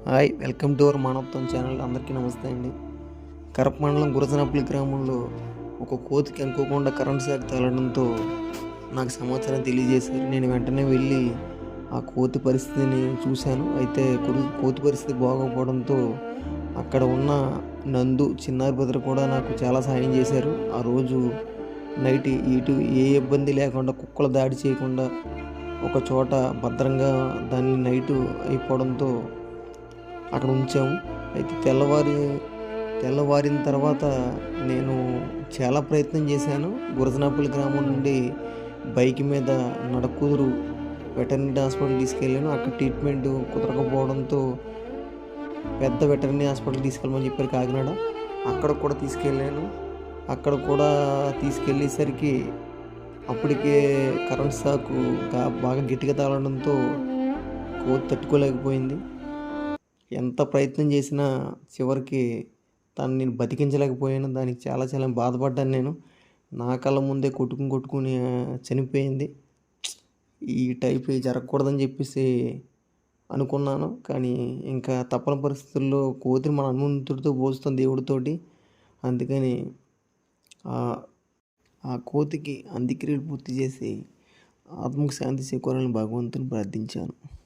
Hi welcome to our మానవత్వం channel. అందరికీ నమస్తే అండి. కరప మండలం గురజనపల్లి గ్రామంలో ఒక కోతికి అనుకోకుండా కరెంట్ షాక్ తగలడంతో నాకు సమాచారం తెలియజేశారు. నేను వెంటనే వెళ్ళి ఆ కోతి పరిస్థితిని చూశాను. అయితే కోతి పరిస్థితి బాగోకపోవడంతో అక్కడ ఉన్న నందు చిన్నారి బ్రదర్ కూడా నాకు చాలా సాయం చేశారు. ఆ రోజు నైట్ ఇటు ఏ ఇబ్బంది లేకుండా కుక్కలు దాడి చేయకుండా ఒక చోట భద్రంగా దాన్ని నైటు అయిపోవడంతో అక్కడ ఉంచాము. అయితే తెల్లవారిన తర్వాత నేను చాలా ప్రయత్నం చేశాను. గురజనాపల్లి గ్రామం నుండి బైక్ మీద నడకూరు వెటర్నరీ హాస్పిటల్ తీసుకెళ్ళాను. అక్కడ ట్రీట్మెంట్ కుదరకపోవడంతో పెద్ద వెటర్నరీ హాస్పిటల్ తీసుకెళ్ళమని చెప్పారు కాకినాడ. అక్కడ కూడా తీసుకెళ్ళాను. అక్కడ కూడా తీసుకెళ్ళేసరికి అప్పటికే కరెంట్ షాక్ బాగా గట్టిగా తగలడంతో కోతి తట్టుకోలేకపోయింది. ఎంత ప్రయత్నం చేసినా చివరికి నేను బతికించలేకపోయాను. దానికి చాలా చాలా బాధపడ్డాను నేను. నా కళ్ళ ముందే కొట్టుకుని చనిపోయింది. ఈ టైప్ జరగకూడదని చెప్పేసి అనుకున్నాను. కానీ ఇంకా తప్పని పరిస్థితుల్లో కోతిని మన హనుమంతుడితో పోలుస్తాం దేవుడితోటి. అందుకని ఆ కోతికి అంత్యక్రియలు పూర్తి చేసి ఆత్మకు శాంతి చేకూరాలని భగవంతుని ప్రార్థించాను.